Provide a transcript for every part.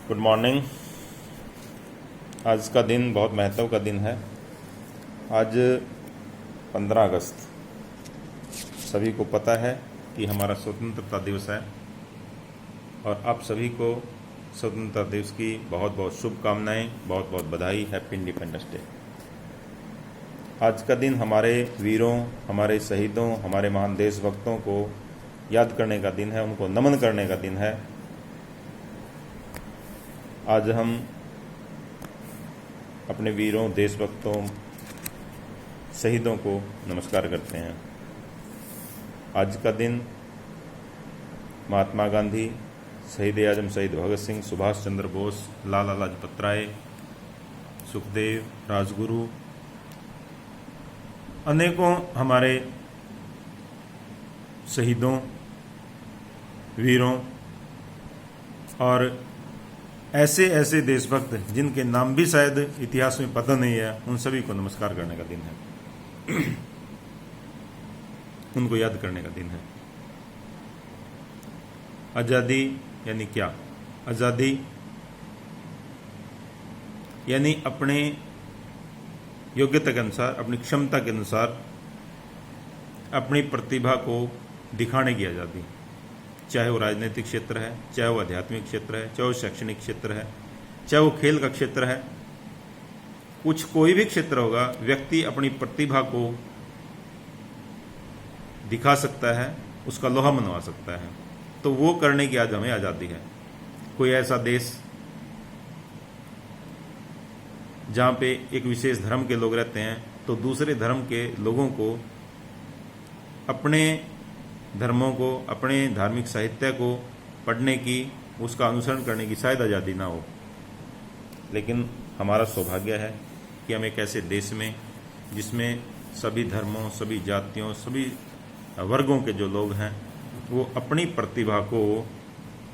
Good morning. आज का दिन बहुत महत्व का दिन है। आज 15 अगस्त सभी को पता है कि हमारा स्वतंत्रता दिवस है और आप सभी को स्वतंत्रता दिवस की बहुत बहुत शुभकामनाएं, बहुत बहुत बधाई। Happy independence day. आज का दिन हमारे वीरों, हमारे शहीदों, हमारे महान देशभक्तों को याद करने का दिन है, उनको नमन करने का दिन है। आज हम अपने वीरों, देशभक्तों, शहीदों को नमस्कार करते हैं। आज का दिन महात्मा गांधी, शहीद आजम शहीद भगत सिंह, सुभाष चंद्र बोस, लाला लाजपत राय, सुखदेव, राजगुरु, अनेकों हमारे शहीदों, वीरों और ऐसे ऐसे देशभक्त जिनके नाम भी शायद इतिहास में पता नहीं है, उन सभी को नमस्कार करने का दिन है। उनको याद करने का दिन है। आज़ादी यानी क्या? आज़ादी यानी अपने योग्यता के अनुसार, अपनी क्षमता के अनुसार अपनी प्रतिभा को दिखाने की आज़ादी। चाहे वो राजनीतिक क्षेत्र है, चाहे वो आध्यात्मिक क्षेत्र है, चाहे वो शैक्षणिक क्षेत्र है, चाहे वो खेल का क्षेत्र है, कोई भी क्षेत्र होगा, व्यक्ति अपनी प्रतिभा को दिखा सकता है, उसका लोहा मनवा सकता है। तो वो करने की आज हमें आज़ादी है। कोई ऐसा देश जहाँ पे एक विशेष धर्म के लोग रहते हैं तो दूसरे धर्म के लोगों को अपने धर्मों को, अपने धार्मिक साहित्य को पढ़ने की, उसका अनुसरण करने की शायद आज़ादी ना हो। लेकिन हमारा सौभाग्य है कि हम एक ऐसे देश में जिसमें सभी धर्मों, सभी जातियों, सभी वर्गों के जो लोग हैं वो अपनी प्रतिभा को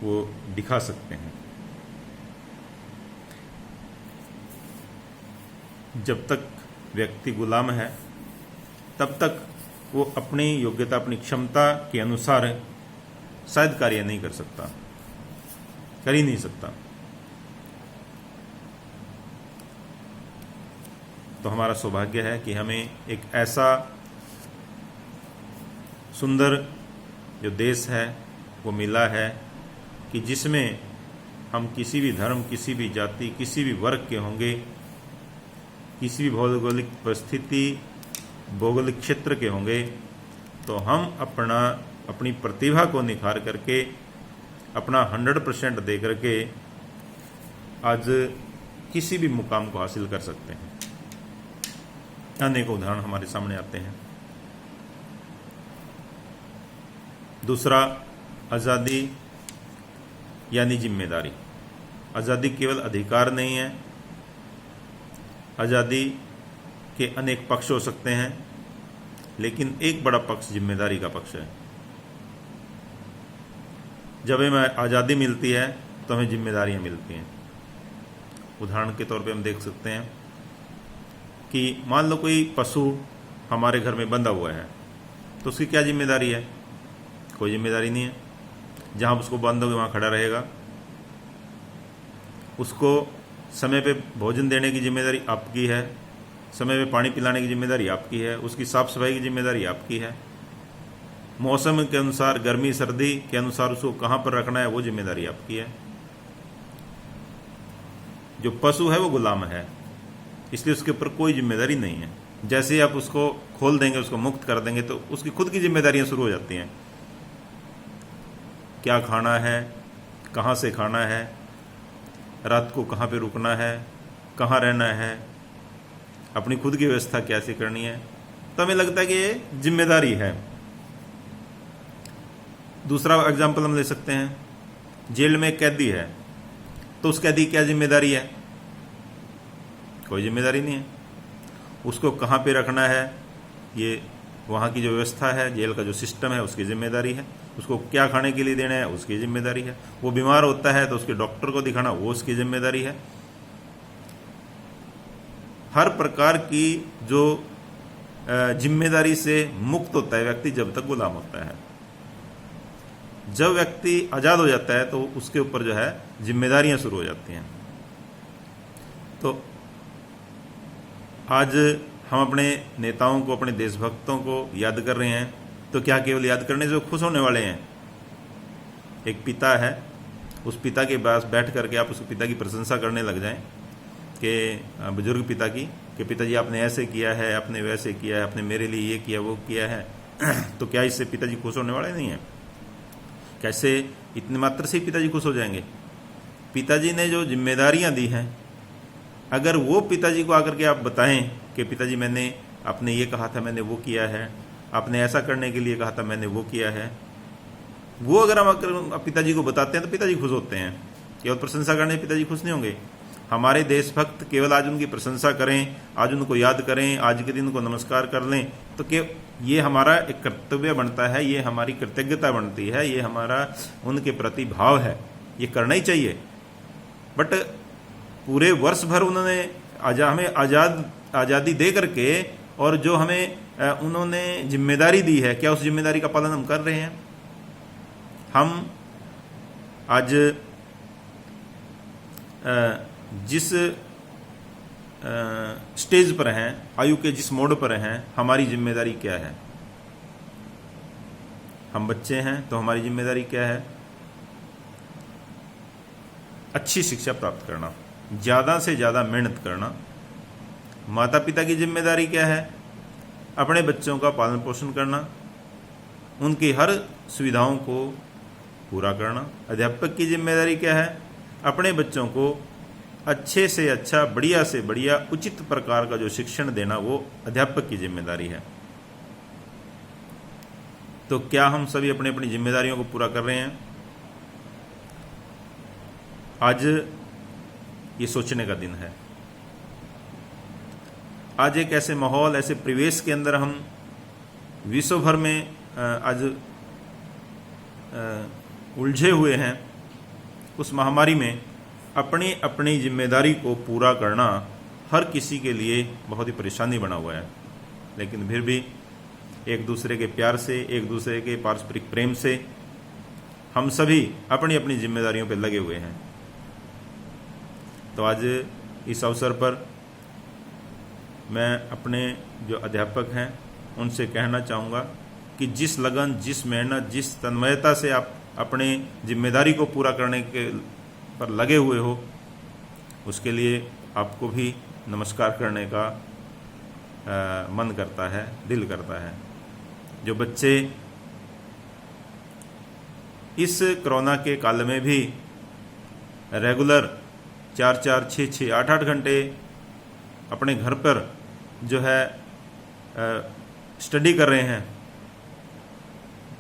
वो दिखा सकते हैं। जब तक व्यक्ति गुलाम है तब तक वो अपनी योग्यता, अपनी क्षमता के अनुसार शायद कार्य नहीं कर सकता, कर ही नहीं सकता। तो हमारा सौभाग्य है कि हमें एक ऐसा सुंदर जो देश है वो मिला है कि जिसमें हम किसी भी धर्म, किसी भी जाति, किसी भी वर्ग के होंगे, किसी भी भौगोलिक परिस्थिति, भौगोलिक क्षेत्र के होंगे, तो हम अपनी प्रतिभा को निखार करके, अपना 100% दे करके आज किसी भी मुकाम को हासिल कर सकते हैं। अनेक उदाहरण हमारे सामने आते हैं। दूसरा, आज़ादी यानी जिम्मेदारी। आज़ादी केवल अधिकार नहीं है। आज़ादी के अनेक पक्ष हो सकते हैं, लेकिन एक बड़ा पक्ष जिम्मेदारी का पक्ष है। जब हमें आज़ादी मिलती है तो हमें जिम्मेदारियां मिलती हैं। उदाहरण के तौर पे हम देख सकते हैं कि मान लो कोई पशु हमारे घर में बंधा हुआ है, तो उसकी क्या जिम्मेदारी है? कोई जिम्मेदारी नहीं है। जहां उसको बांधोगे वहां खड़ा रहेगा। उसको समय पे भोजन देने की जिम्मेदारी आपकी है, समय पे पानी पिलाने की जिम्मेदारी आपकी है, उसकी साफ सफाई की जिम्मेदारी आपकी है। मौसम के अनुसार, गर्मी सर्दी के अनुसार उसको कहाँ पर रखना है वो जिम्मेदारी आपकी है। जो पशु है वो गुलाम है, इसलिए उसके ऊपर कोई जिम्मेदारी नहीं है। जैसे ही आप उसको खोल देंगे, उसको मुक्त कर देंगे, तो उसकी खुद की जिम्मेदारियां शुरू हो जाती हैं। क्या खाना है, कहाँ से खाना है, रात को कहाँ पे रुकना है, कहाँ रहना है, अपनी खुद की व्यवस्था कैसे करनी है। तो हमें लगता है कि ये जिम्मेदारी है। दूसरा एग्जाम्पल हम ले सकते हैं, जेल में एक कैदी है, तो उस कैदी की क्या जिम्मेदारी है? कोई जिम्मेदारी नहीं है। उसको कहाँ पे रखना है, ये वहाँ की जो व्यवस्था है, जेल का जो सिस्टम है, उसकी जिम्मेदारी है। उसको क्या खाने के लिए देना है, उसकी जिम्मेदारी है। वो बीमार होता है तो उसके डॉक्टर को दिखाना, वो उसकी जिम्मेदारी है। हर प्रकार की जो जिम्मेदारी से मुक्त होता है व्यक्ति जब तक गुलाम होता है। जब व्यक्ति आज़ाद हो जाता है तो उसके ऊपर जो है जिम्मेदारियां शुरू हो जाती हैं। तो आज हम अपने नेताओं को, अपने देशभक्तों को याद कर रहे हैं, तो क्या केवल याद करने से वो खुश होने वाले हैं? एक पिता है, उस पिता के पास बैठ करके आप उस पिता की प्रशंसा करने लग जाएं कि बुजुर्ग पिता की, कि पिताजी आपने ऐसे किया है, आपने वैसे किया है, आपने मेरे लिए ये किया वो किया है, तो क्या इससे पिताजी खुश होने वाले नहीं हैं? कैसे इतने मात्र से ही पिताजी खुश हो जाएंगे? पिताजी ने जो जिम्मेदारियां दी हैं, अगर वो पिताजी को आकर के आप बताएं कि पिताजी मैंने, आपने ये कहा था मैंने वो किया है, आपने ऐसा करने के लिए कहा था मैंने वो किया है, वो अगर हम पिताजी को बताते हैं तो पिताजी खुश होते हैं। केवल प्रशंसा करने पिताजी खुश नहीं होंगे। हमारे देशभक्त केवल आज उनकी प्रशंसा करें, आज उनको याद करें, आज के दिन उनको नमस्कार कर लें, तो ये हमारा एक कर्तव्य बनता है, ये हमारी कृतज्ञता बनती है, ये हमारा उनके प्रति भाव है, ये करना ही चाहिए। बट पूरे वर्ष भर उन्होंने हमें आज़ादी दे करके और जो हमें उन्होंने जिम्मेदारी दी है, क्या उस जिम्मेदारी का पालन हम कर रहे हैं? हम आज जिस स्टेज पर हैं, आयु के जिस मोड़ पर हैं, हमारी जिम्मेदारी क्या है? हम बच्चे हैं तो हमारी जिम्मेदारी क्या है? अच्छी शिक्षा प्राप्त करना, ज़्यादा से ज़्यादा मेहनत करना। माता पिता की जिम्मेदारी क्या है? अपने बच्चों का पालन पोषण करना, उनकी हर सुविधाओं को पूरा करना। अध्यापक की जिम्मेदारी क्या है? अपने बच्चों को अच्छे से अच्छा, बढ़िया से बढ़िया, उचित प्रकार का जो शिक्षण देना, वो अध्यापक की जिम्मेदारी है। तो क्या हम सभी अपनी अपनी जिम्मेदारियों को पूरा कर रहे हैं? आज ये सोचने का दिन है। आज एक ऐसे माहौल, ऐसे परिवेश के अंदर हम विश्व भर में आज उलझे हुए हैं। उस महामारी में अपनी अपनी जिम्मेदारी को पूरा करना हर किसी के लिए बहुत ही परेशानी बना हुआ है, लेकिन फिर भी एक दूसरे के प्यार से, एक दूसरे के पारस्परिक प्रेम से हम सभी अपनी अपनी जिम्मेदारियों पर लगे हुए हैं। तो आज इस अवसर पर मैं अपने जो अध्यापक हैं उनसे कहना चाहूँगा कि जिस लगन, जिस मेहनत, जिस तन्मयता से आप अपने जिम्मेदारी को पूरा करने के पर लगे हुए हो, उसके लिए आपको भी नमस्कार करने का मन करता है, दिल करता है। जो बच्चे इस कोरोना के काल में भी रेगुलर 4-4, 6-6, 8-8 घंटे अपने घर पर जो है स्टडी कर रहे हैं,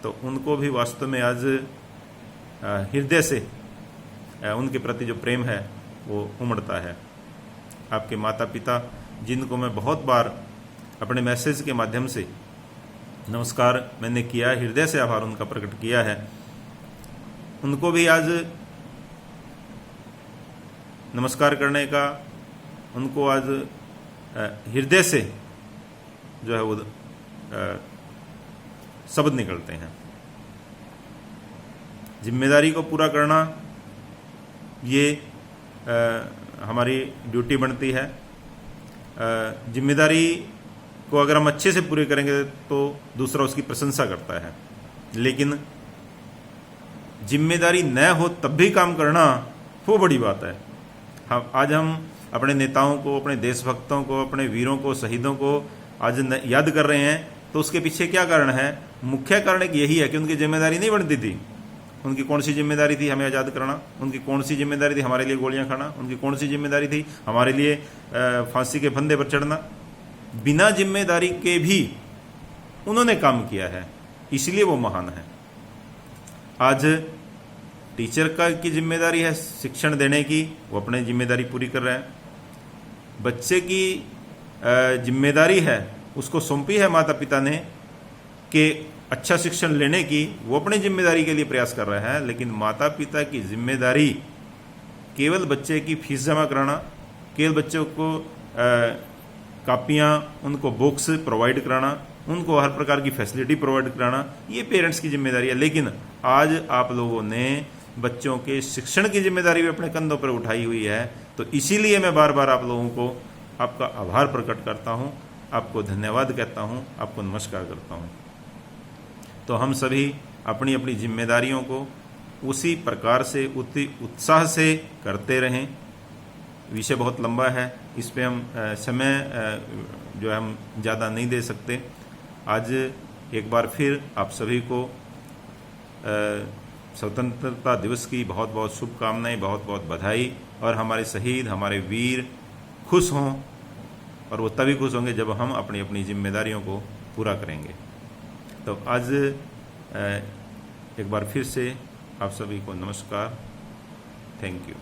तो उनको भी वास्तव में आज हृदय से उनके प्रति जो प्रेम है वो उमड़ता है। आपके माता पिता, जिनको मैं बहुत बार अपने मैसेज के माध्यम से नमस्कार मैंने किया, हृदय से आभार उनका प्रकट किया है, उनको भी आज नमस्कार करने का, उनको आज हृदय से जो है वो शब्द निकलते हैं। जिम्मेदारी को पूरा करना ये हमारी ड्यूटी बनती है। जिम्मेदारी को अगर हम अच्छे से पूरी करेंगे तो दूसरा उसकी प्रशंसा करता है, लेकिन जिम्मेदारी न हो तब भी काम करना वो बड़ी बात है। आज हम अपने नेताओं को, अपने देशभक्तों को, अपने वीरों को, शहीदों को आज याद कर रहे हैं, तो उसके पीछे क्या कारण है? मुख्य कारण एक यही है कि उनकी जिम्मेदारी नहीं बनती थी। उनकी कौन सी जिम्मेदारी थी? हमें आज़ाद करना। उनकी कौन सी जिम्मेदारी थी? हमारे लिए गोलियां खाना। उनकी कौन सी जिम्मेदारी थी? हमारे लिए फांसी के फंदे पर चढ़ना। बिना जिम्मेदारी के भी उन्होंने काम किया है, इसलिए वो महान है। आज टीचर का की जिम्मेदारी है शिक्षण देने की, वो अपनी जिम्मेदारी पूरी कर रहा है। बच्चे की जिम्मेदारी है, उसको सौंपी है माता पिता ने कि अच्छा शिक्षण लेने की, वो अपनी जिम्मेदारी के लिए प्रयास कर रहा है। लेकिन माता पिता की जिम्मेदारी केवल बच्चे की फीस जमा कराना, केवल बच्चों को कापियाँ, उनको बुक्स प्रोवाइड कराना, उनको हर प्रकार की फैसिलिटी प्रोवाइड कराना, ये पेरेंट्स की जिम्मेदारी है। लेकिन आज आप लोगों ने बच्चों के शिक्षण की जिम्मेदारी भी अपने कंधों पर उठाई हुई है। तो इसीलिए मैं बार बार आप लोगों को आपका आभार प्रकट करता हूँ, आपको धन्यवाद कहता हूँ, आपको नमस्कार करता हूँ। तो हम सभी अपनी अपनी जिम्मेदारियों को उसी प्रकार से उसी उत्साह से करते रहें। विषय बहुत लंबा है, इस पे हम समय जो है हम ज़्यादा नहीं दे सकते। आज एक बार फिर आप सभी को स्वतंत्रता दिवस की बहुत बहुत शुभकामनाएं, बहुत बहुत बधाई। और हमारे शहीद, हमारे वीर खुश हों, और वो तभी खुश होंगे जब हम अपनी अपनी जिम्मेदारियों को पूरा करेंगे। तो आज एक बार फिर से आप सभी को नमस्कार, थैंक यू।